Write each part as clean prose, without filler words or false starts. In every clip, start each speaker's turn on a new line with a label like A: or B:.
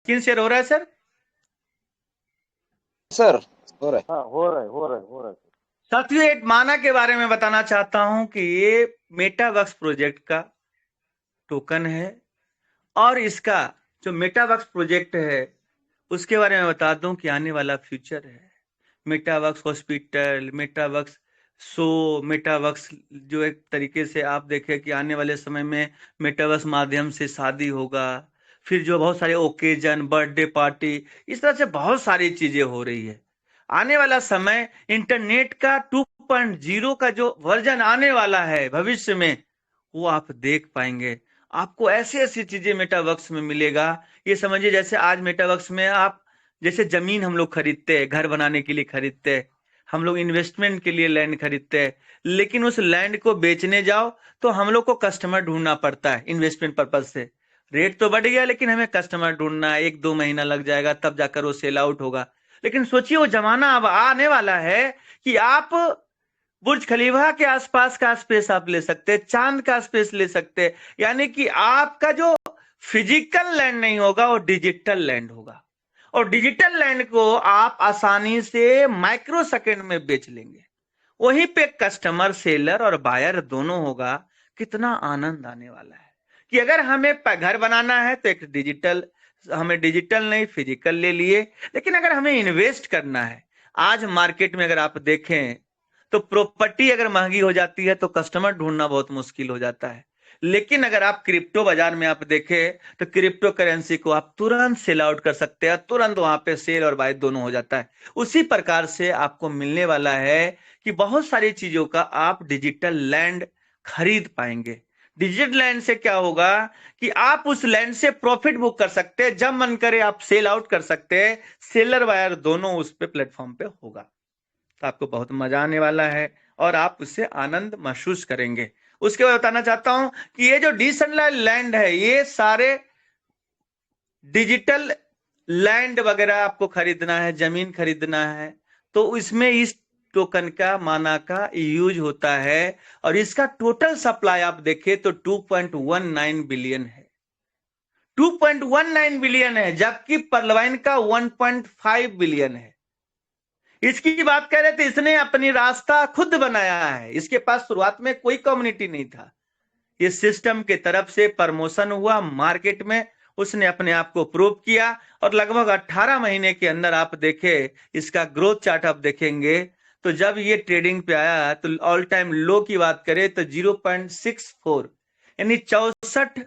A: Screen share हो रहा है सर?
B: सर हो रहा है।
C: हाँ, हो रहा है।
A: साथियों, एक माना के बारे में बताना चाहता हूं कि ये मेटावर्क्स प्रोजेक्ट का टोकन है और इसका जो मेटावर्क्स प्रोजेक्ट है उसके बारे में बता दूं कि आने वाला फ्यूचर है। मेटावर्क्स हॉस्पिटल, मेटावर्क्स शो, मेटावर्क्स जो एक तरीके से आप देखें कि आने वाले समय में मेटावर्क्स माध्यम से शादी होगा, फिर जो बहुत सारे ओकेजन, बर्थडे पार्टी, इस तरह से बहुत सारी चीजें हो रही है। आने वाला समय इंटरनेट का 2.0 का जो वर्जन आने वाला है भविष्य में, वो आप देख पाएंगे। आपको ऐसी ऐसी चीजें मेटावर्क्स में मिलेगा। ये समझिए जैसे आज मेटावर्क्स में आप जैसे जमीन हम लोग खरीदते हैं, घर बनाने के लिए खरीदते हैं, हम लोग इन्वेस्टमेंट के लिए लैंड खरीदते हैं, लेकिन उस लैंड को बेचने जाओ तो हम लोग को कस्टमर ढूंढना पड़ता है इन्वेस्टमेंट पर्पज से। रेट तो बढ़ गया लेकिन हमें कस्टमर ढूंढना है, 1-2 महीना लग जाएगा तब जाकर वो सेल आउट होगा। लेकिन सोचिए वो जमाना अब आने वाला है कि आप बुर्ज खलीफा के आसपास का स्पेस आप ले सकते हैं, चांद का स्पेस ले सकते हैं, यानी कि आपका जो फिजिकल लैंड नहीं होगा वो डिजिटल लैंड होगा। और डिजिटल लैंड को आप आसानी से माइक्रो सेकंड में बेच लेंगे। वहीं पे कस्टमर, सेलर और बायर दोनों होगा। कितना आनंद आने वाला है कि अगर हमें घर बनाना है तो एक डिजिटल, हमें डिजिटल नहीं फिजिकल ले लिए, लेकिन अगर हमें इन्वेस्ट करना है, आज मार्केट में अगर आप देखें तो प्रॉपर्टी अगर महंगी हो जाती है तो कस्टमर ढूंढना बहुत मुश्किल हो जाता है। लेकिन अगर आप क्रिप्टो बाजार में आप देखें तो क्रिप्टो करेंसी को आप तुरंत सेल आउट कर सकते हैं, तुरंत वहां पे सेल और बाय दोनों हो जाता है। उसी प्रकार से आपको मिलने वाला है कि बहुत सारी चीजों का आप डिजिटल लैंड खरीद पाएंगे। डिजिटल लैंड से क्या होगा कि आप उस लैंड से प्रॉफिट बुक कर सकते हैं, जब मन करे आप सेल आउट कर सकते हैं। सेलर बायर दोनों उस पे प्लेटफॉर्म पे होगा, तो आपको बहुत मजा आने वाला है और आप उससे आनंद महसूस करेंगे। उसके बाद बताना चाहता हूं कि ये जो डिसेंट्रलाइज्ड लैंड है, ये सारे डिजिटल लैंड वगैरह आपको खरीदना है, जमीन खरीदना है, तो इसमें इस टोकन का, माना का यूज होता है। और इसका टोटल सप्लाई आप देखें तो 2.19 बिलियन है, 2.19 बिलियन है, जबकि पर्लवाइन का 1.5 बिलियन है। इसकी बात कर रहे थे, इसने अपनी रास्ता खुद बनाया है। इसके पास शुरुआत में कोई कम्युनिटी नहीं था, ये सिस्टम के तरफ से प्रमोशन हुआ मार्केट में, उसने अपने आप को प्रूव किया और लगभग 18 महीने के अंदर आप देखें इसका ग्रोथ चार्ट आप देखेंगे तो जब ये ट्रेडिंग पे आया तो ऑल टाइम लो की बात करें तो 0.64 यानी 64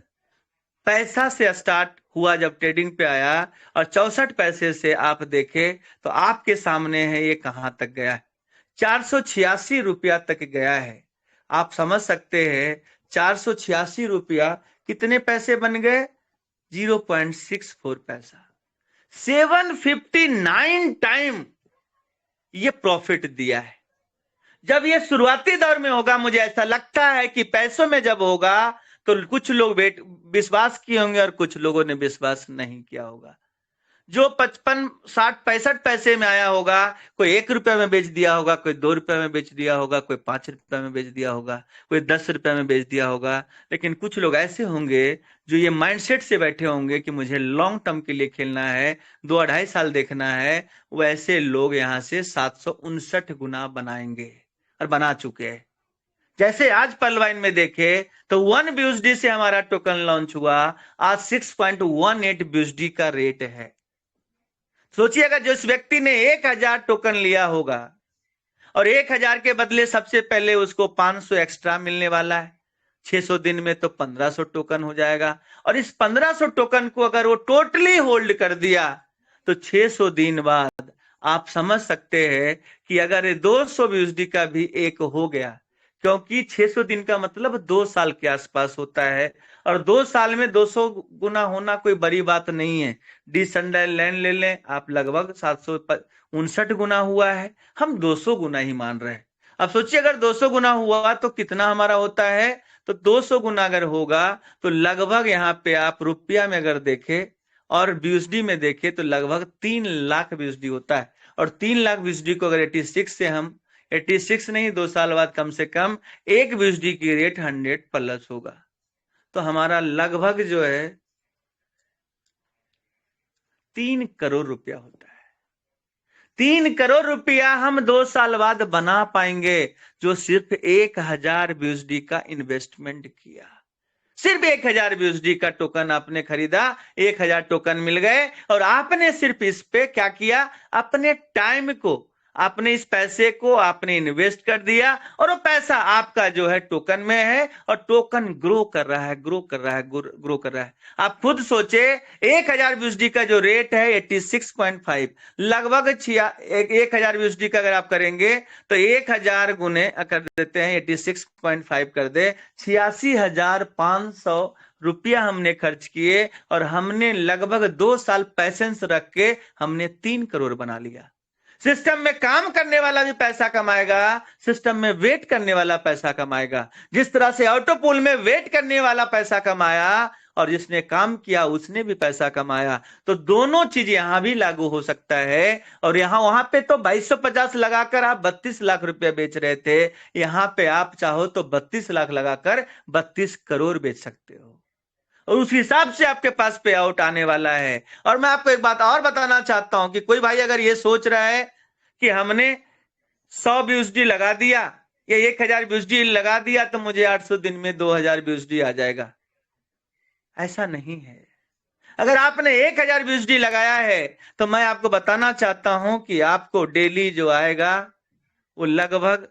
A: पैसा से स्टार्ट हुआ जब ट्रेडिंग पे आया, और 64 पैसे से आप देखें तो आपके सामने है ये कहां तक गया है, 486 रुपया तक गया है। आप समझ सकते हैं 486 रुपया कितने पैसे बन गए, 0.64 पैसा, 759 टाइम ये प्रॉफिट दिया है। जब ये शुरुआती दौर में होगा, मुझे ऐसा लगता है कि पैसों में जब होगा तो कुछ लोग विश्वास किए होंगे और कुछ लोगों ने विश्वास नहीं किया होगा। जो 55, 60, 65 पैसे में आया होगा, कोई 1 रुपए में बेच दिया होगा, कोई 2 रुपए में बेच दिया होगा, कोई 5 रुपए में बेच दिया होगा, कोई 10 रुपए में बेच दिया होगा। लेकिन कुछ लोग ऐसे होंगे जो ये माइंडसेट से बैठे होंगे कि मुझे लॉन्ग टर्म के लिए खेलना है, 2-2.5 साल देखना है, वैसे लोग यहां से 759 गुना बनाएंगे और बना चुके हैं। जैसे आज पर्लवाइन में देखे तो 1 BUSD से हमारा टोकन लॉन्च हुआ, आज 6.18 BUSD का रेट है। सोचिए अगर जिस व्यक्ति ने 1000 टोकन लिया होगा और 1000 के बदले सबसे पहले उसको 500 एक्स्ट्रा मिलने वाला है, 600 दिन में तो 1500 टोकन हो जाएगा। और इस 1500 टोकन को अगर वो टोटली होल्ड कर दिया तो 600 दिन बाद आप समझ सकते हैं कि अगर 200 BUSD का भी एक हो गया, क्योंकि 600 दिन का मतलब 2 साल के आसपास होता है, और 2 साल में 200 गुना होना कोई बड़ी बात नहीं है। डिसेंट्रलाइज्ड लैंड ले लें आप, लगभग 759 गुना हुआ है, हम 200 गुना ही मान रहे हैं। अब सोचिए अगर 200 गुना हुआ तो कितना हमारा होता है, तो 200 गुना अगर होगा तो लगभग यहाँ पे आप रुपया में अगर देखें और BUSD में देखें तो लगभग 3 लाख BUSD होता है। और 3 लाख BUSD को अगर 86 से हम 86 नहीं, 2 साल बाद कम से कम 1 BUSD की रेट 100 प्लस होगा, तो हमारा लगभग जो है 3 करोड़ रुपया होता है। 3 करोड़ रुपया हम 2 साल बाद बना पाएंगे, जो सिर्फ 1000 BUSD का इन्वेस्टमेंट किया। सिर्फ 1000 BUSD का टोकन आपने खरीदा, 1000 टोकन मिल गए, और आपने सिर्फ इस पे क्या किया, अपने टाइम को, आपने इस पैसे को आपने इन्वेस्ट कर दिया, और वो पैसा आपका जो है टोकन में है, और टोकन ग्रो कर रहा है, ग्रो कर रहा है, ग्रो कर रहा है। आप खुद सोचे, 1000 BUSD का जो रेट है 86.5, लगभग 1000 BUSD का अगर आप करेंगे तो 1000 गुने कर देते हैं, 86.5 कर दे, 86,500 रुपया हमने खर्च किए, और हमने लगभग 2 साल पैसेंस रख के हमने 3 करोड़ बना लिया। सिस्टम में काम करने वाला भी पैसा कमाएगा, सिस्टम में वेट करने वाला पैसा कमाएगा। जिस तरह से ऑटो पूल में वेट करने वाला पैसा कमाया और जिसने काम किया उसने भी पैसा कमाया, तो दोनों चीज यहां भी लागू हो सकता है। और यहां वहां पे तो 2250 लगाकर आप 32 लाख रुपए बेच रहे थे, यहां पे आप चाहो तो 32 लाख लगाकर 32 करोड़ बेच सकते हो, और उस हिसाब से आपके पास पे आउट आने वाला है। और मैं आपको एक बात और बताना चाहता हूं कि कोई भाई अगर ये सोच रहा है कि हमने 100 BUSD लगा दिया या 1000 BUSD लगा दिया तो मुझे 800 दिन में 2000 BUSD आ जाएगा, ऐसा नहीं है। अगर आपने 1000 BUSD लगाया है तो मैं आपको बताना चाहता हूं कि आपको डेली जो आएगा वो लगभग,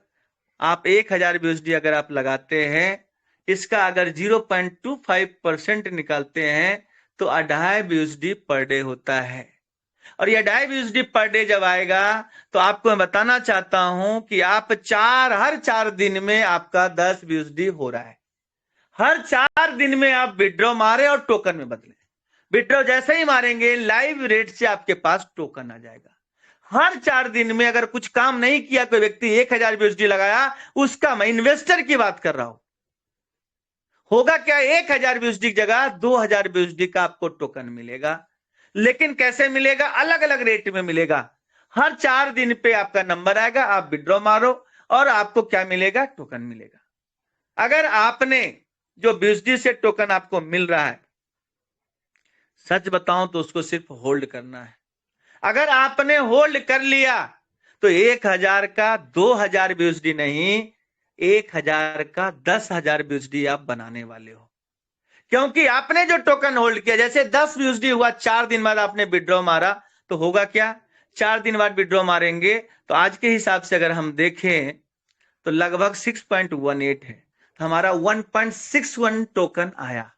A: आप 1000 BUSD अगर आप लगाते हैं, इसका अगर 0.25% निकालते हैं तो 2.5 BUSD पर डे होता है। और ये 2.5 BUSD पर डे जब आएगा तो आपको मैं बताना चाहता हूं कि आप हर 4 दिन में आपका 10 BUSD हो रहा है। हर 4 दिन में आप विड्रॉ मारे और टोकन में बदले। विड्रॉ जैसे ही मारेंगे लाइव रेट से आपके पास टोकन आ जाएगा। हर 4 दिन में अगर कुछ काम नहीं किया, कोई व्यक्ति 1000 BUSD लगाया, उसका, मैं इन्वेस्टर की बात कर रहा हूं, होगा क्या, 1000 BUSD की जगह 2000 BUSD का आपको टोकन मिलेगा। लेकिन कैसे मिलेगा, अलग अलग रेट में मिलेगा। हर 4 दिन पे आपका नंबर आएगा, आप विड्रॉ मारो और आपको क्या मिलेगा, टोकन मिलेगा। अगर आपने जो BUSD से टोकन आपको मिल रहा है, सच बताऊं तो उसको सिर्फ होल्ड करना है। अगर आपने होल्ड कर लिया तो 1000 का 2000 BUSD नहीं, 1000 का 10,000 BUSD आप बनाने वाले हो। क्योंकि आपने जो टोकन होल्ड किया, जैसे 10 BUSD हुआ, 4 दिन बाद आपने विड्रॉ मारा, तो होगा क्या, 4 दिन बाद विड्रॉ मारेंगे तो आज के हिसाब से अगर हम देखें तो लगभग 6.18 है, तो हमारा 1.61 टोकन आया।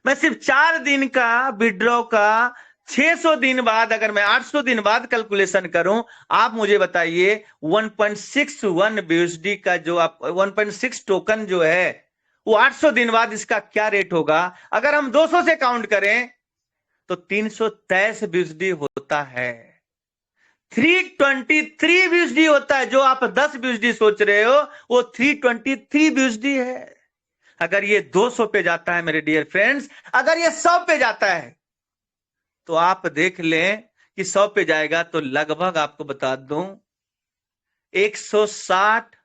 A: मैं सिर्फ 4 दिन का विड्रॉ का 600 दिन बाद, अगर मैं 800 दिन बाद कैलकुलेशन करूं, आप मुझे बताइए 1.61 BUSD का जो आप 1.6 टोकन जो है वो 800 दिन बाद इसका क्या रेट होगा। अगर हम 200 से काउंट करें तो 323 BUSD होता है, 323 BUSD होता है। जो आप 10 BUSD सोच रहे हो वो 323 BUSD है। अगर ये 200 पे जाता है मेरे डियर फ्रेंड्स, अगर ये 100 पे जाता है तो आप देख लें कि 100 पे जाएगा तो लगभग आपको बता दूं 160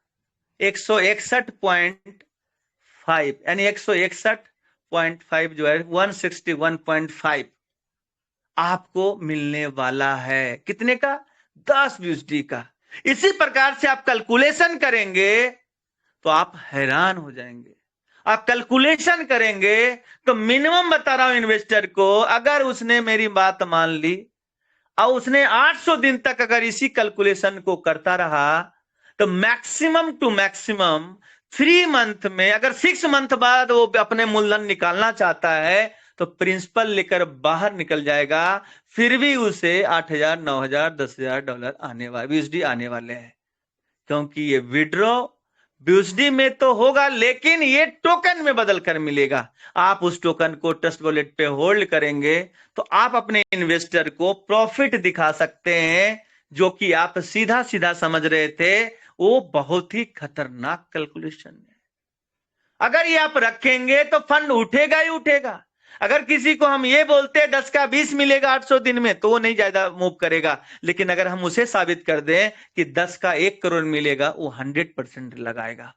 A: 161.5, यानी 161.5 जो है 161.5 आपको मिलने वाला है। कितने का, 10 BUSD का। इसी प्रकार से आप कैलकुलेशन करेंगे तो आप हैरान हो जाएंगे। आप कैलकुलेशन करेंगे तो मिनिमम बता रहा हूं इन्वेस्टर को, अगर उसने मेरी बात मान ली और उसने 800 दिन तक अगर इसी कैलकुलेशन को करता रहा तो मैक्सिमम टू मैक्सिमम 3 मंथ में, अगर 6 मंथ बाद वो अपने मूलधन निकालना चाहता है तो प्रिंसिपल लेकर बाहर निकल जाएगा, फिर भी उसे 8,000, 9,000, 10,000 डॉलर आने वाले, BUSD आने वाले हैं। क्योंकि ये विड्रॉ BUSD में तो होगा लेकिन ये टोकन में बदल कर मिलेगा। आप उस टोकन को ट्रस्ट वॉलेट पे होल्ड करेंगे तो आप अपने इन्वेस्टर को प्रॉफिट दिखा सकते हैं, जो कि आप सीधा सीधा समझ रहे थे। वो बहुत ही खतरनाक कैलकुलेशन है। अगर ये आप रखेंगे तो फंड उठेगा ही उठेगा। अगर किसी को हम ये बोलते हैं 10 का 20 मिलेगा 800 दिन में तो वो नहीं ज्यादा मूव करेगा, लेकिन अगर हम उसे साबित कर दें कि 10 का 1 करोड़ मिलेगा, वो 100% लगाएगा।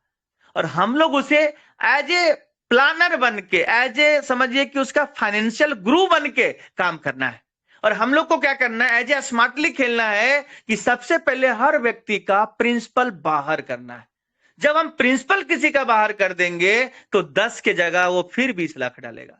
A: और हम लोग उसे एज ए प्लानर बन के, एज ए समझिए कि उसका फाइनेंशियल गुरु बन के काम करना है। और हम लोग को क्या करना है, एज ए स्मार्टली खेलना है कि सबसे पहले हर व्यक्ति का प्रिंसिपल बाहर करना है। जब हम प्रिंसिपल किसी का बाहर कर देंगे तो 10 के जगह वो फिर 20 लाख डालेगा,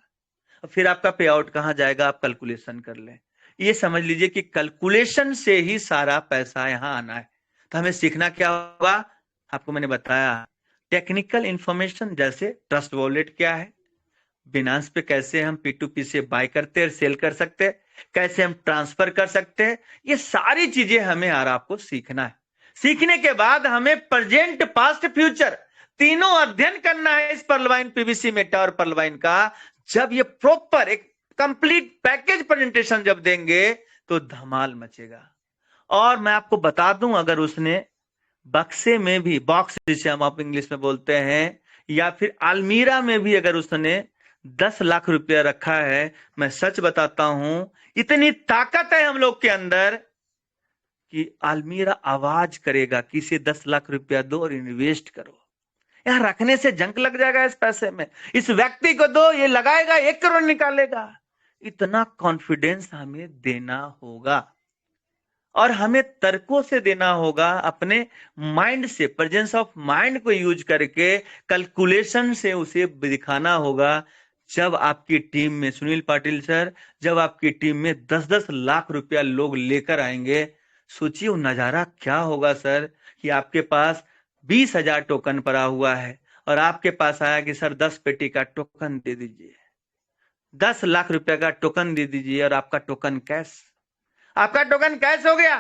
A: फिर आपका पे आउट कहां जाएगा, आप कैलकुलेशन कर लें। ये समझ लीजिए कि कैलकुलेशन से ही सारा पैसा यहां आना है। तो हमें सीखना क्या होगा, आपको मैंने बताया टेक्निकल इंफॉर्मेशन, जैसे ट्रस्ट वॉलेट क्या है, बिनांस पे कैसे हम P2P से बाय करते हैं, सेल कर सकते हैं, कैसे हम ट्रांसफर कर सकते हैं, ये सारी चीजें हमें और आपको सीखना है। सीखने के बाद हमें प्रेजेंट, पास्ट, फ्यूचर तीनों अध्ययन करना है इस पर्लवाइन, पीवीसी, मेटा और पर्लवाइन का। जब ये प्रॉपर एक कंप्लीट पैकेज प्रेजेंटेशन जब देंगे तो धमाल मचेगा। और मैं आपको बता दूं, अगर उसने बक्से में भी, बॉक्स जिसे हम आप इंग्लिश में बोलते हैं, या फिर अलमीरा में भी अगर उसने 10 लाख रुपया रखा है, मैं सच बताता हूं इतनी ताकत है हम लोग के अंदर कि अलमीरा आवाज करेगा कि इसे 10 लाख रुपया दो और इन्वेस्ट करो। यहां रखने से जंक लग जाएगा इस पैसे में, इस व्यक्ति को दो, ये लगाएगा 1 करोड़ निकालेगा। इतना कॉन्फिडेंस हमें देना होगा और हमें तर्कों से देना होगा, अपने माइंड से, प्रेजेंस ऑफ माइंड को यूज करके कैलकुलेशन से उसे दिखाना होगा। जब आपकी टीम में, सुनील पाटिल सर, जब आपकी टीम में 10-10 लाख रुपया लोग लेकर आएंगे, सोचिए वो नजारा क्या होगा सर, कि आपके पास 20,000 टोकन पड़ा हुआ है और आपके पास आया कि सर 10 पेटी का टोकन दे दीजिए, 10 लाख रुपया का टोकन दे दीजिए, और आपका टोकन कैश, आपका टोकन कैश हो गया।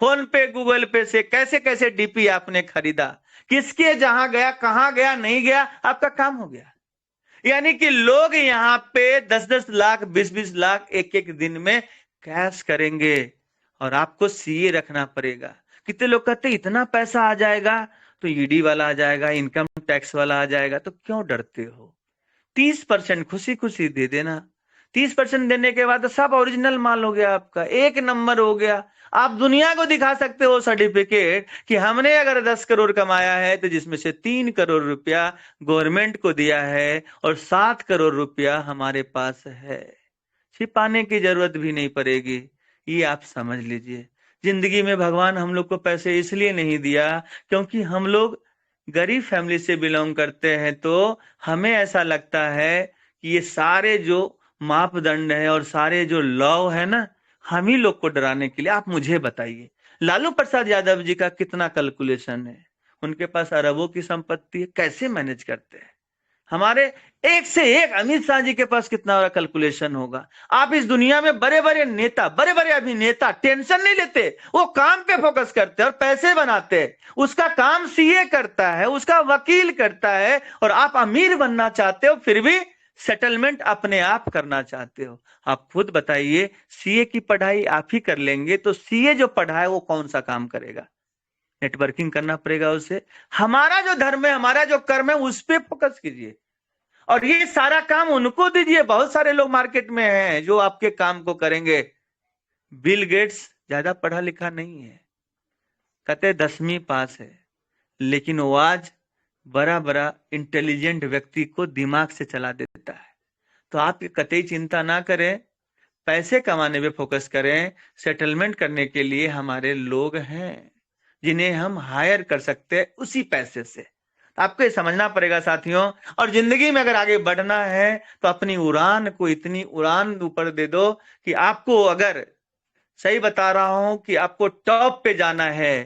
A: फोन पे, गूगल पे से कैसे कैसे डीपी आपने खरीदा, किसके जहां गया, कहां गया, नहीं गया, आपका काम हो गया। यानी कि लोग यहां पे 10-10 लाख, 20-20 लाख एक दिन में कैश करेंगे, और आपको सीए रखना पड़ेगा। कितने लोग कहते इतना पैसा आ जाएगा तो ईडी वाला आ जाएगा, इनकम टैक्स वाला आ जाएगा, तो क्यों डरते हो? 30% खुशी खुशी दे देना। 30% देने के बाद सब ओरिजिनल माल हो गया, आपका 1 नंबर हो गया। आप दुनिया को दिखा सकते हो सर्टिफिकेट कि हमने अगर 10 करोड़ कमाया है तो जिसमें से 3 करोड़ रुपया गवर्नमेंट को दिया है और 7 करोड़ रुपया हमारे पास है। छिपाने की जरूरत भी नहीं पड़ेगी, ये आप समझ लीजिए। जिंदगी में भगवान हम लोग को पैसे इसलिए नहीं दिया क्योंकि हम लोग गरीब फैमिली से बिलोंग करते हैं, तो हमें ऐसा लगता है कि ये सारे जो मापदंड है और सारे जो लॉ है ना, हम ही लोग को डराने के लिए। आप मुझे बताइए, लालू प्रसाद यादव जी का कितना कैलकुलेशन है, उनके पास अरबों की संपत्ति है, कैसे मैनेज करते हैं। हमारे एक से एक अमित शाह जी के पास कितना बड़ा कैलकुलेशन होगा। आप इस दुनिया में बड़े बड़े नेता, बड़े बड़े अभिनेता टेंशन नहीं लेते, वो काम पे फोकस करते हैं और पैसे बनाते हैं। उसका काम सीए करता है, उसका वकील करता है, और आप अमीर बनना चाहते हो, फिर भी सेटलमेंट अपने आप करना चाहते हो। आप खुद बताइए, सीए की पढ़ाई आप ही कर लेंगे तो सीए जो पढ़ा है वो कौन सा काम करेगा? नेटवर्किंग करना पड़ेगा उसे। हमारा जो धर्म है, हमारा जो कर्म है, उस पर फोकस कीजिए और ये सारा काम उनको दीजिए। बहुत सारे लोग मार्केट में हैं जो आपके काम को करेंगे। बिल गेट्स ज्यादा पढ़ा लिखा नहीं है, कहते 10वीं पास है, लेकिन वो आज बड़ा बड़ा इंटेलिजेंट व्यक्ति को दिमाग से चला देता है। तो आप कतई चिंता ना करें, पैसे कमाने पे फोकस करें। सेटलमेंट करने के लिए हमारे लोग हैं जिन्हें हम हायर कर सकते हैं उसी पैसे से। आपको ये समझना पड़ेगा साथियों। और जिंदगी में अगर आगे बढ़ना है तो अपनी उड़ान को इतनी उड़ान ऊपर दे दो कि आपको, अगर सही बता रहा हूं कि आपको टॉप पे जाना है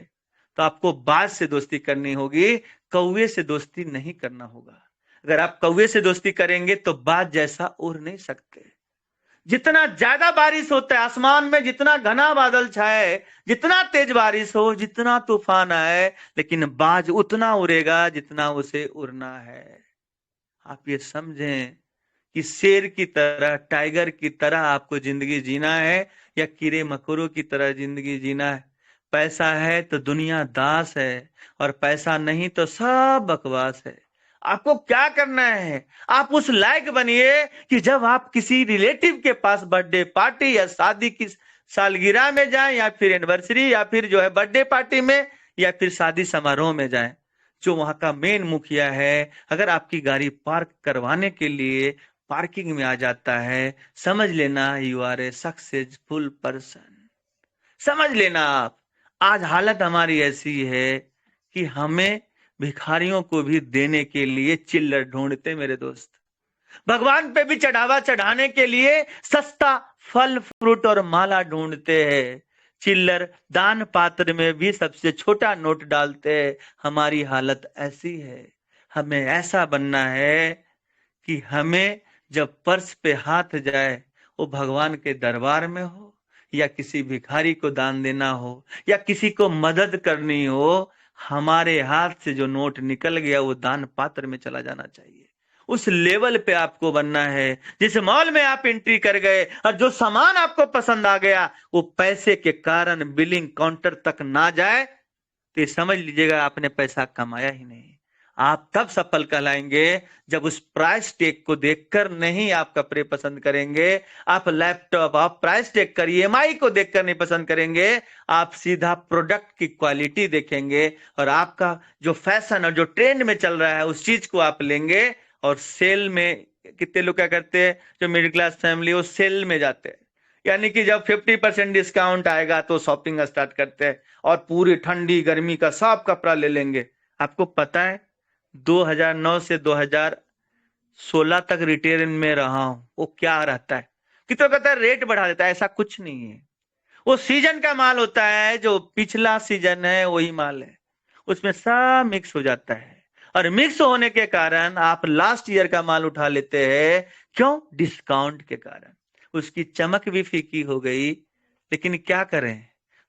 A: तो आपको बाज से दोस्ती करनी होगी, कौवे से दोस्ती नहीं करना होगा। अगर आप कौवे से दोस्ती करेंगे तो बाज जैसा उड़ नहीं सकते। जितना ज्यादा बारिश होता है आसमान में, जितना घना बादल छाए, जितना तेज बारिश हो, जितना तूफान आए, लेकिन बाज उतना उड़ेगा जितना उसे उड़ना है। आप ये समझें कि शेर की तरह, टाइगर की तरह आपको जिंदगी जीना है या कीड़े मकोड़ों की तरह जिंदगी जीना है। पैसा है तो दुनिया दास है और पैसा नहीं तो सब बकवास है। आपको क्या करना है, आप उस लायक बनिए कि जब आप किसी रिलेटिव के पास बर्थडे पार्टी या शादी की सालगिरह में जाएं, या फिर एनिवर्सरी, या फिर जो है बर्थडे पार्टी में, या फिर शादी समारोह में जाएं, जो वहां का मेन मुखिया है, अगर आपकी गाड़ी पार्क करवाने के लिए पार्किंग में आ जाता है, समझ लेना you are a successful person. समझ लेना आप, आज हालत हमारी ऐसी है कि हमें भिखारियों को भी देने के लिए चिल्लर ढूंढते मेरे दोस्त, भगवान पे भी चढ़ावा चढ़ाने के लिए सस्ता फल फ्रूट और माला ढूंढते हैं, चिल्लर दान पात्र में भी सबसे छोटा नोट डालते हैं। हमारी हालत ऐसी है, हमें ऐसा बनना है कि हमें जब पर्स पे हाथ जाए, वो भगवान के दरबार में हो या किसी भिखारी को दान देना हो या किसी को मदद करनी हो, हमारे हाथ से जो नोट निकल गया वो दान पात्र में चला जाना चाहिए। उस लेवल पे आपको बनना है। जिस मॉल में आप एंट्री कर गए और जो सामान आपको पसंद आ गया वो पैसे के कारण बिलिंग काउंटर तक ना जाए तो समझ लीजिएगा आपने पैसा कमाया ही नहीं। आप तब सफल कहलाएंगे जब उस प्राइस टैग को देखकर नहीं आप कपड़े पसंद करेंगे, आप लैपटॉप, आप प्राइस टैग कर ईएमआई को देखकर नहीं पसंद करेंगे, आप सीधा प्रोडक्ट की क्वालिटी देखेंगे और आपका जो फैशन और जो ट्रेंड में चल रहा है उस चीज को आप लेंगे। और सेल में कितने लोग क्या करते हैं, जो मिडिल क्लास फैमिली वो सेल में जाते हैं, यानी कि जब 50% डिस्काउंट आएगा तो शॉपिंग स्टार्ट करते हैं और पूरी ठंडी गर्मी का सब कपड़ा ले लेंगे। आपको पता है 2009 से 2016 तक रिटेल में रहा हूं, वो क्या रहता है कि तो कहता है रेट बढ़ा देता है, ऐसा कुछ नहीं है। वो सीजन का माल होता है, जो पिछला सीजन है वही माल है, उसमें सब मिक्स हो जाता है और मिक्स होने के कारण आप लास्ट ईयर का माल उठा लेते हैं। क्यों? डिस्काउंट के कारण उसकी चमक भी फीकी हो गई। लेकिन क्या करें,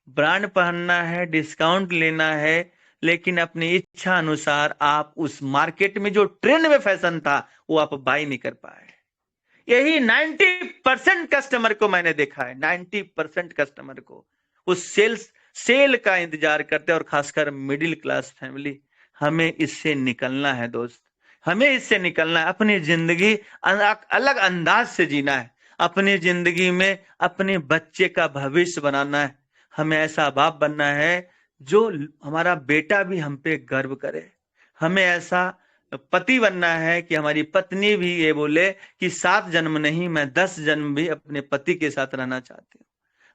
A: ब्रांड पहनना है, डिस्काउंट लेना है, लेकिन अपनी इच्छा अनुसार आप उस मार्केट में जो ट्रेंड में फैशन था वो आप बाई नहीं कर पाए। यही 90% कस्टमर को मैंने देखा है, 90% कस्टमर को उस सेल का इंतजार करते हैं, और खासकर मिडिल क्लास फैमिली। हमें इससे निकलना है दोस्त, हमें इससे निकलना है। अपनी जिंदगी अलग अंदाज से जीना है, अपनी जिंदगी में अपने बच्चे का भविष्य बनाना है। हमें ऐसा बाप बनना है जो हमारा बेटा भी हम पे गर्व करे। हमें ऐसा पति बनना है कि हमारी पत्नी भी ये बोले कि 7 जन्म नहीं, मैं 10 जन्म भी अपने पति के साथ रहना चाहती हूँ।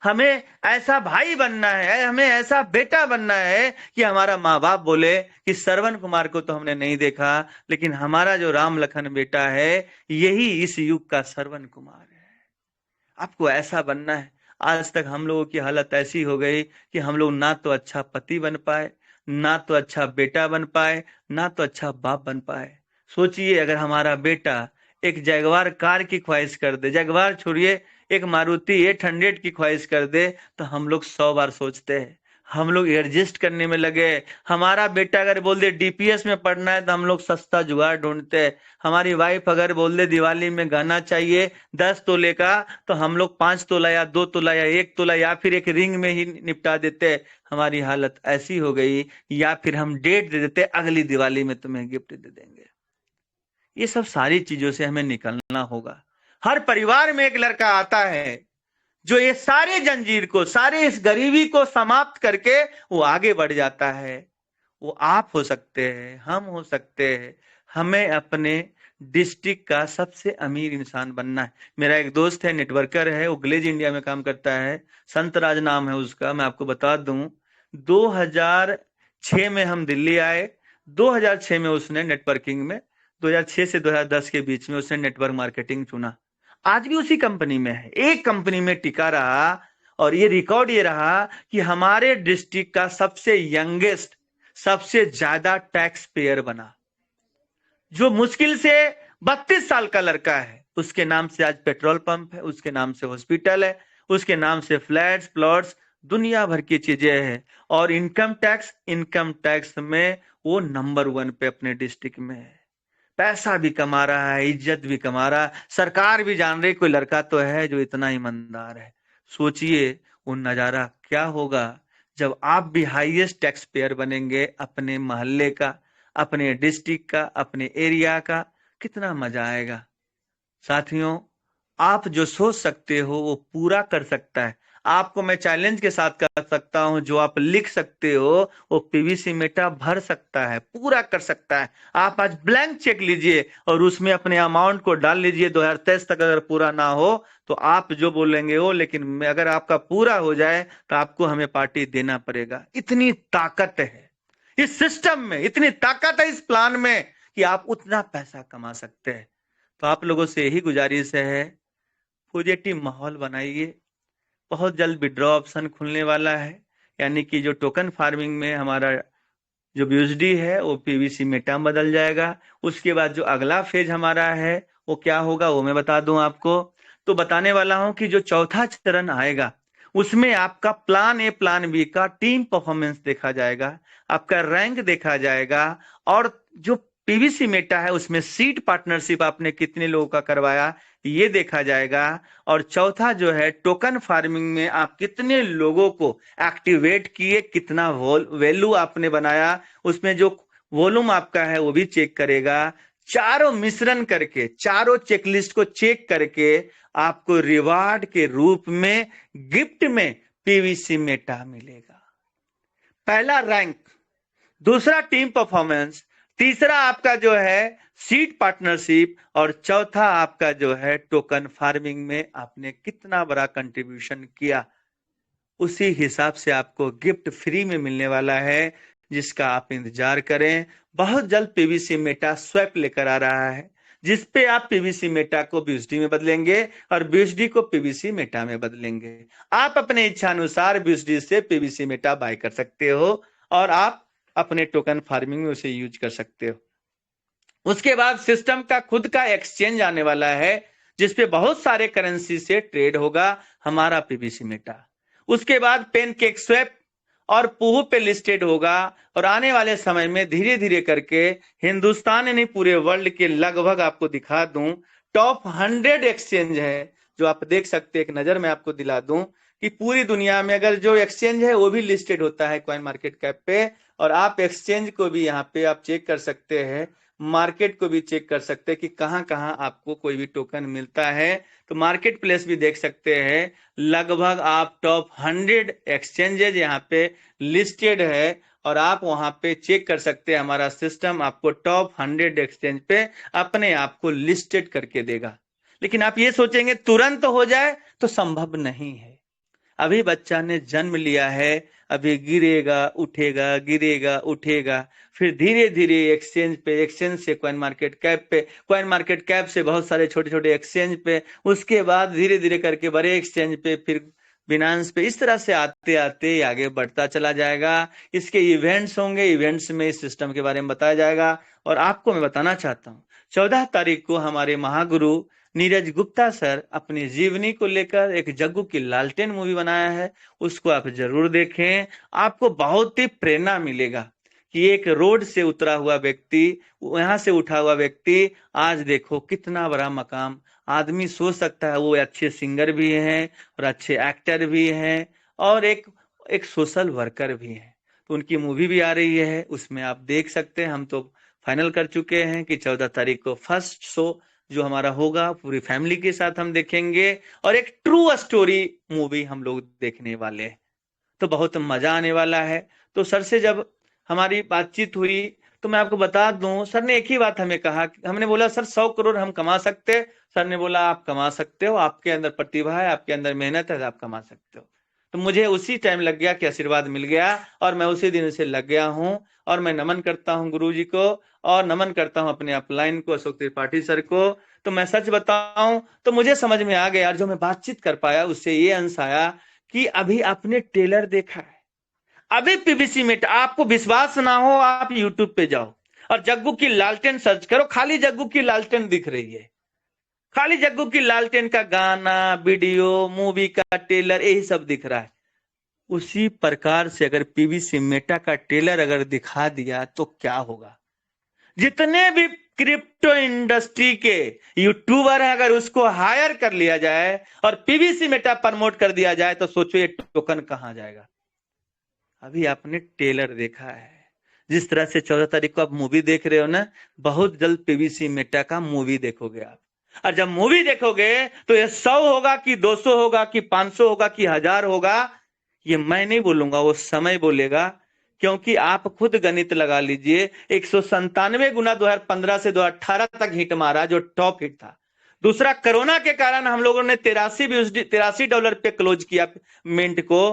A: हमें ऐसा भाई बनना है, हमें ऐसा बेटा बनना है कि हमारा माँ बाप बोले कि श्रवण कुमार को तो हमने नहीं देखा, लेकिन हमारा जो राम लखन बेटा है यही इस युग का श्रवण कुमार है। आपको ऐसा बनना है। आज तक हम लोगों की हालत ऐसी हो गई कि हम लोग ना तो अच्छा पति बन पाए, ना तो अच्छा बेटा बन पाए, ना तो अच्छा बाप बन पाए। सोचिए अगर हमारा बेटा एक जगुआर कार की ख्वाहिश कर दे, जगुआर छोड़िए एक मारुति 800 की ख्वाहिश कर दे, तो हम लोग 100 बार सोचते हैं, हम लोग एडजस्ट करने में लगे। हमारा बेटा अगर बोल दे डीपीएस में पढ़ना है तो हम लोग सस्ता जुगाड़ ढूंढते हैं। हमारी वाइफ अगर बोल दे दिवाली में गहना चाहिए 10 तोले का, तो हम लोग 5 तोला या 2 तोला या 1 तोला या फिर एक रिंग में ही निपटा देते हैं। हमारी हालत ऐसी हो गई, या फिर हम डेट दे देते अगली दिवाली में तुम्हें गिफ्ट दे देंगे। ये सब सारी चीजों से हमें निकलना होगा। हर परिवार में एक लड़का आता है जो ये सारे जंजीर को, सारे इस गरीबी को समाप्त करके वो आगे बढ़ जाता है। वो आप हो सकते हैं, हम हो सकते हैं। हमें अपने डिस्ट्रिक्ट का सबसे अमीर इंसान बनना है। मेरा एक दोस्त है, नेटवर्कर है, वो ग्लेज इंडिया में काम करता है, संतराज नाम है उसका। मैं आपको बता दूं 2006 में हम दिल्ली आए, 2006 में उसने नेटवर्किंग में, 2006 से 2010 के बीच में उसने नेटवर्क मार्केटिंग चुना। आज भी उसी कंपनी में है, एक कंपनी में टिका रहा, और ये रिकॉर्ड ये रहा कि हमारे डिस्ट्रिक्ट का सबसे यंगेस्ट, सबसे ज्यादा टैक्स पेयर बना। जो मुश्किल से 32 साल का लड़का है, उसके नाम से आज पेट्रोल पंप है, उसके नाम से हॉस्पिटल है, उसके नाम से फ्लैट्स, प्लॉट्स, दुनिया भर की चीजें हैं। और इनकम टैक्स में वो नंबर 1 पे अपने डिस्ट्रिक्ट में है। पैसा भी कमा रहा है, इज्जत भी कमा रहा है, सरकार भी जान रही कोई लड़का तो है जो इतना ईमानदार है। सोचिए वो नजारा क्या होगा जब आप भी हाईएस्ट टैक्स पेयर बनेंगे अपने मोहल्ले का, अपने डिस्ट्रिक्ट का, अपने एरिया का। कितना मजा आएगा। साथियों, आप जो सोच सकते हो वो पूरा कर सकता है। आपको मैं चैलेंज के साथ कह सकता हूं, जो आप लिख सकते हो वो पीवीसी मेटा भर सकता है, पूरा कर सकता है। आप आज ब्लैंक चेक लीजिए और उसमें अपने अमाउंट को डाल लीजिए। 2023 तक अगर पूरा ना हो तो आप जो बोलेंगे वो, लेकिन अगर आपका पूरा हो जाए तो आपको हमें पार्टी देना पड़ेगा। इतनी ताकत है इस सिस्टम में, इतनी ताकत है इस प्लान में कि आप उतना पैसा कमा सकते हैं। तो आप लोगों से यही गुजारिश है, पॉजिटिव माहौल बनाइए। बहुत जल्द विड्रॉ ऑप्शन खुलने वाला है, यानी कि जो टोकन फार्मिंग में हमारा जो बीयूएसडी है वो पीवीसी मेटा में बदल जाएगा। उसके बाद जो अगला फेज हमारा है वो क्या होगा वो मैं बता दूं आपको। तो बताने वाला हूं कि जो चौथा चरण आएगा उसमें आपका प्लान ए प्लान बी का टीम परफॉर्मेंस देखा जाएगा, आपका रैंक देखा जाएगा, और जो पीवीसी मेटा है उसमें सीट पार्टनरशिप आपने कितने लोगों का करवाया ये देखा जाएगा। और चौथा जो है टोकन फार्मिंग में आप कितने लोगों को एक्टिवेट किए, कितना वैल्यू आपने बनाया, उसमें जो वॉल्यूम आपका है वो भी चेक करेगा। चारों मिश्रण करके, चारों चेकलिस्ट को चेक करके आपको रिवार्ड के रूप में गिफ्ट में पीवीसी मेटा मिलेगा। पहला रैंक, दूसरा टीम परफॉर्मेंस, तीसरा आपका जो है सीट पार्टनरशिप, और चौथा आपका जो है टोकन फार्मिंग में आपने कितना बड़ा कंट्रीब्यूशन किया। उसी हिसाब से आपको गिफ्ट फ्री में मिलने वाला है, जिसका आप इंतजार करें। बहुत जल्द पीवीसी मेटा स्वैप लेकर आ रहा है, जिसपे आप पीवीसी मेटा को बीयूएसडी में बदलेंगे और बीयूएसडी को पीवीसी मेटा में बदलेंगे। आप अपने इच्छा अनुसार बीयूएसडी से पीवीसी मेटा बाय कर सकते हो और आप अपने टोकन फार्मिंग में उसे यूज कर सकते हो। उसके बाद सिस्टम का खुद का एक्सचेंज आने वाला है, जिसपे बहुत सारे करेंसी से ट्रेड होगा हमारा पीवीसी मेटा। उसके बाद पेनकेक स्वैप और पूहू पे लिस्टेड होगा, और आने वाले समय में धीरे धीरे करके हिंदुस्तान नहीं पूरे वर्ल्ड के लगभग आपको दिखा दूं टॉप 100 एक्सचेंज है जो आप देख सकते हैं। एक नजर में आपको दिला दूं कि पूरी दुनिया में अगर जो एक्सचेंज है वो भी लिस्टेड होता है कॉइन मार्केट कैप पे, और आप एक्सचेंज को भी यहाँ पे आप चेक कर सकते हैं, मार्केट को भी चेक कर सकते हैं कि कहां कहां आपको कोई भी टोकन मिलता है। तो मार्केट प्लेस भी देख सकते हैं, लगभग आप टॉप 100 एक्सचेंजेज यहाँ पे लिस्टेड है, और आप वहां पे चेक कर सकते हैं। हमारा सिस्टम आपको टॉप 100 एक्सचेंज पे अपने आप को लिस्टेड करके देगा। लेकिन आप ये सोचेंगे तुरंत हो जाए, तो संभव नहीं है। अभी बच्चा ने जन्म लिया है, अभी गिरेगा उठेगा, गिरेगा उठेगा, फिर धीरे धीरे एक्सचेंज पे, एक्सचेंज से कॉइन मार्केट कैप पे, कॉइन मार्केट कैप से बहुत सारे छोटे छोटे एक्सचेंज पे, उसके बाद धीरे धीरे करके बड़े एक्सचेंज पे, फिर बिनांस पे, इस तरह से आते आते आगे बढ़ता चला जाएगा। इसके इवेंट्स होंगे, इवेंट्स में इस सिस्टम के बारे में बताया जाएगा। और आपको मैं बताना चाहता हूँ 14 तारीख को हमारे महागुरु नीरज गुप्ता सर अपनी जीवनी को लेकर एक जग्गू की लालटेन मूवी बनाया है, उसको आप जरूर देखें। आपको बहुत ही प्रेरणा मिलेगा कि एक रोड से उतरा हुआ व्यक्ति, यहां से उठा हुआ व्यक्ति आज देखो कितना बड़ा मकाम। आदमी सोच सकता है वो अच्छे सिंगर भी हैं और अच्छे एक्टर भी हैं और एक एक सोशल वर्कर भी हैं। तो उनकी मूवी भी आ रही है, उसमें आप देख सकते हैं। हम तो फाइनल कर चुके हैं कि 14 तारीख को फर्स्ट शो जो हमारा होगा पूरी फैमिली के साथ हम देखेंगे, और एक ट्रू स्टोरी मूवी हम लोग देखने वाले हैं। तो बहुत मजा आने वाला है। तो सर से जब हमारी बातचीत हुई तो मैं आपको बता दूं, सर ने एक ही बात हमें कहा। हमने बोला सर 100 करोड़ हम कमा सकते हैं। सर ने बोला आप कमा सकते हो, आपके अंदर प्रतिभा है, आपके अंदर मेहनत है, आप कमा सकते हो। तो मुझे उसी टाइम लग गया कि आशीर्वाद मिल गया, और मैं उसी दिन से लग गया हूं। और मैं नमन करता हूं गुरु जी को, और नमन करता हूं अपने अपलाइन को, अशोक त्रिपाठी सर को। तो मैं सच बताऊं तो मुझे समझ में आ गया, जो मैं बातचीत कर पाया उससे ये अंश आया कि अभी आपने टेलर देखा है, अभी पीवीसी में आपको विश्वास ना हो आप यूट्यूब पे जाओ और जग्गू की लालटेन सर्च करो, खाली जग्गू की लालटेन दिख रही है। खाली जग्गू की लालटेन का गाना, वीडियो, मूवी का टेलर, यही सब दिख रहा है। उसी प्रकार से अगर पीवीसी मेटा का टेलर अगर दिखा दिया तो क्या होगा। जितने भी क्रिप्टो इंडस्ट्री के यूट्यूबर हैं, अगर उसको हायर कर लिया जाए और पीवीसी मेटा प्रमोट कर दिया जाए तो सोचो ये टोकन कहां जाएगा। अभी आपने टेलर देखा है, जिस तरह से 14 तारीख को आप मूवी देख रहे हो ना, बहुत जल्द पीवीसी मेटा का मूवी देखोगे आप। और जब मूवी देखोगे तो ये 100 होगा कि 200 होगा कि 500 होगा कि 1000 होगा, ये मैं नहीं बोलूंगा, वो समय बोलेगा। क्योंकि आप खुद गणित लगा लीजिए, 197 गुना 2015 से 2018 तक हिट मारा, जो टॉप हिट था। दूसरा, कोरोना के कारण हम लोगों ने 83 डॉलर पे क्लोज किया मिंट को।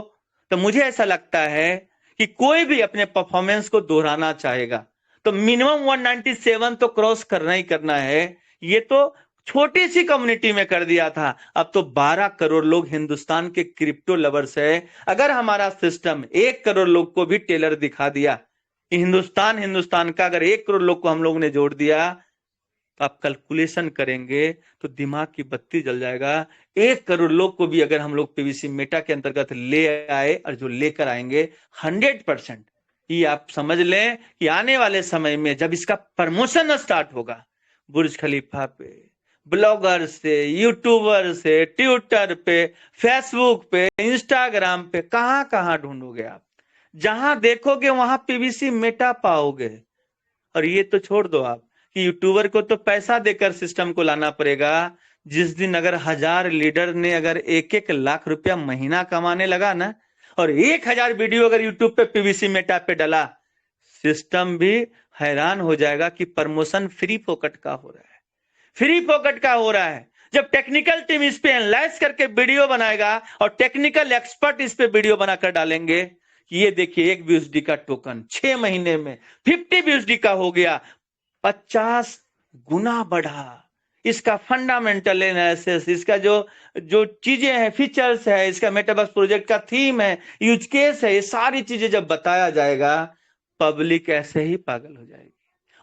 A: तो मुझे ऐसा लगता है कि कोई भी अपने परफॉर्मेंस को दोहराना चाहेगा तो मिनिमम 197 तो क्रॉस करना ही करना है। ये तो छोटी सी कम्युनिटी में कर दिया था, अब तो 12 करोड़ लोग हिंदुस्तान के क्रिप्टो लवर्स है। अगर हमारा सिस्टम 1 करोड़ लोग को भी टेलर दिखा दिया कि हिंदुस्तान का अगर 1 करोड़ लोग को हम लोगों ने जोड़ दिया, तो आप कैलकुलेशन करेंगे तो दिमाग की बत्ती जल जाएगा। 1 करोड़ लोग को भी अगर हम लोग पीवीसी मेटा के अंतर्गत ले आए, और जो लेकर आएंगे 100%, ये आप समझ लें कि आने वाले समय में जब इसका प्रमोशन स्टार्ट होगा, बुर्ज खलीफा पे, ब्लॉगर से, यूट्यूबर से, ट्विटर पे, फेसबुक पे, इंस्टाग्राम पे, कहां कहां ढूंढोगे आप, जहां देखोगे वहां पीवीसी मेटा पाओगे। और ये तो छोड़ दो आप कि यूट्यूबर को तो पैसा देकर सिस्टम को लाना पड़ेगा। जिस दिन अगर 1000 लीडर ने अगर 1-1 लाख रुपया महीना कमाने लगा ना, और 1000 वीडियो अगर यूट्यूब पे पीवीसी मेटा पे डाला, सिस्टम भी हैरान हो जाएगा कि प्रमोशन फ्री फोकट का हो रहा है, फ्री फोकट का हो रहा है। जब टेक्निकल टीम इस पे एनालाइज करके वीडियो बनाएगा और टेक्निकल एक्सपर्ट इस पे वीडियो बनाकर डालेंगे कि ये देखिए 1 BUSD का टोकन 6 महीने में 50 BUSD का हो गया, 50 गुना बढ़ा। इसका फंडामेंटल एनालिसिस, इसका जो जो चीजें हैं, फीचर्स है, इसका मेटावर्स प्रोजेक्ट का थीम है, यूज केस है, ये सारी चीजें जब बताया जाएगा, पब्लिक ऐसे ही पागल हो जाएगी।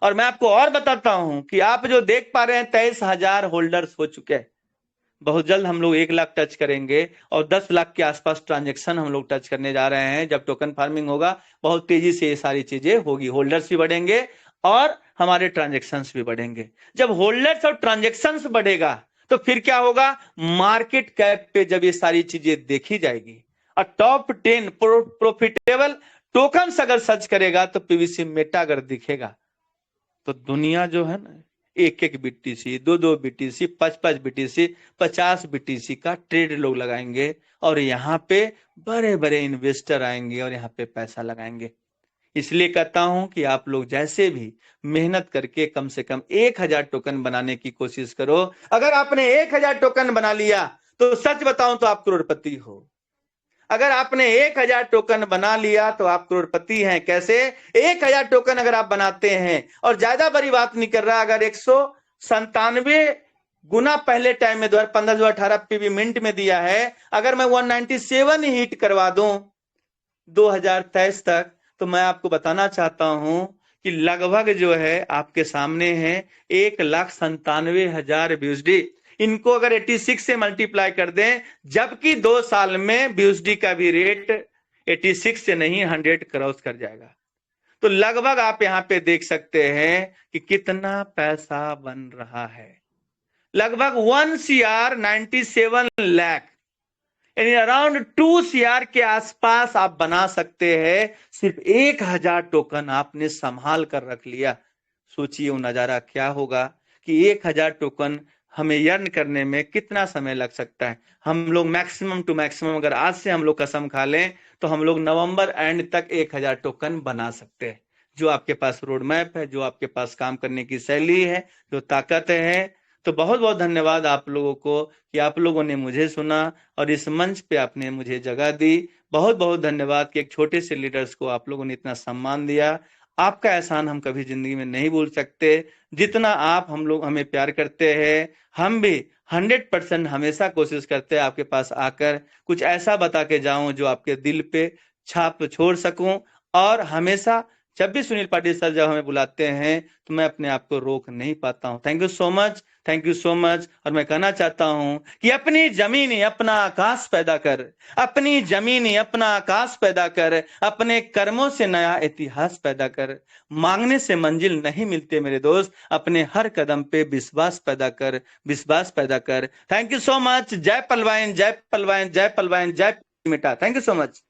A: और मैं आपको और बताता हूं कि आप जो देख पा रहे हैं 23,000 होल्डर्स हो चुके हैं। बहुत जल्द हम लोग 1 लाख टच करेंगे और 10 लाख के आसपास ट्रांजैक्शन हम लोग टच करने जा रहे हैं। जब टोकन फार्मिंग होगा, बहुत तेजी से ये सारी चीजें होगी, होल्डर्स भी बढ़ेंगे और हमारे ट्रांजैक्शंस भी बढ़ेंगे। जब होल्डर्स और ट्रांजैक्शंस बढ़ेगा तो फिर क्या होगा, मार्केट कैप पे जब ये सारी चीजें देखी जाएगी और टॉप 10 प्रॉफिटेबल टोकन्स अगर सर्च करेगा तो पीवीसी मेटा अगर दिखेगा, तो दुनिया जो है ना, 1-1 BTC, 2-2 BTC, 5-5 BTC, 50 BTC का ट्रेड लोग लगाएंगे और यहाँ पे बड़े बड़े इन्वेस्टर आएंगे और यहाँ पे पैसा लगाएंगे। इसलिए कहता हूं कि आप लोग जैसे भी मेहनत करके कम से कम 1000 टोकन बनाने की कोशिश करो। अगर आपने 1000 टोकन बना लिया तो सच बताऊं तो आप करोड़पति हो। अगर आपने 1000 टोकन बना लिया तो आप करोड़पति हैं। कैसे? 1000 टोकन अगर आप बनाते हैं, और ज्यादा बड़ी बात नहीं कर रहा, अगर 197 गुना पहले टाइम में 2015-2018 पीवी मिंट में दिया है, अगर मैं 197 ही हिट करवा दूं 2023 तक, तो मैं आपको बताना चाहता हूं कि लगभग जो है आपके सामने है 1,97,000 BUSD। इनको अगर 86 से मल्टीप्लाई कर दें, जबकि 2 साल में BUSD का भी रेट 86 से नहीं 100 क्रॉस कर जाएगा। तो लगभग आप यहां पे देख सकते हैं कि कितना पैसा बन रहा है। लगभग 1 CR 97 लाख, यानी अराउंड 2 CR के आसपास आप बना सकते हैं। सिर्फ 1000 टोकन आपने संभाल कर रख लिया। सोचिए वो नजारा क्या होगा कि 1000 टोकन हमें अर्न करने में कितना समय लग सकता है। हम लोग मैक्सिमम टू मैक्सिमम अगर आज से हम लोग कसम खा लें तो हम लोग नवंबर एंड तक 1000 टोकन बना सकते हैं। जो आपके पास रोड मैप है, जो आपके पास काम करने की शैली है, जो ताकत है। तो बहुत बहुत धन्यवाद आप लोगों को कि आप लोगों ने मुझे सुना और इस मंच पे आपने मुझे जगह दी। बहुत बहुत धन्यवाद कि एक छोटे से लीडर्स को आप लोगों ने इतना सम्मान दिया। आपका एहसान हम कभी जिंदगी में नहीं भूल सकते। जितना आप हम लोग हमें प्यार करते हैं, हम भी 100% हमेशा कोशिश करते हैं आपके पास आकर कुछ ऐसा बता के जाऊं जो आपके दिल पे छाप छोड़ सकूं। और हमेशा जब भी सुनील पाटिल सर जब हमें बुलाते हैं तो मैं अपने आप को रोक नहीं पाता हूं। Thank you so much, thank you so much. और मैं कहना चाहता हूं कि अपनी जमीन अपना आकाश पैदा कर, अपनी जमीन अपना आकाश पैदा कर, अपने कर्मों से नया इतिहास पैदा कर। मांगने से मंजिल नहीं मिलते मेरे दोस्त, अपने हर कदम पे विश्वास पैदा कर, विश्वास पैदा कर। Thank you so much. जय पलवाइन, जय पलवाइन, जय पलवाइन, जय Meta. Thank you so much.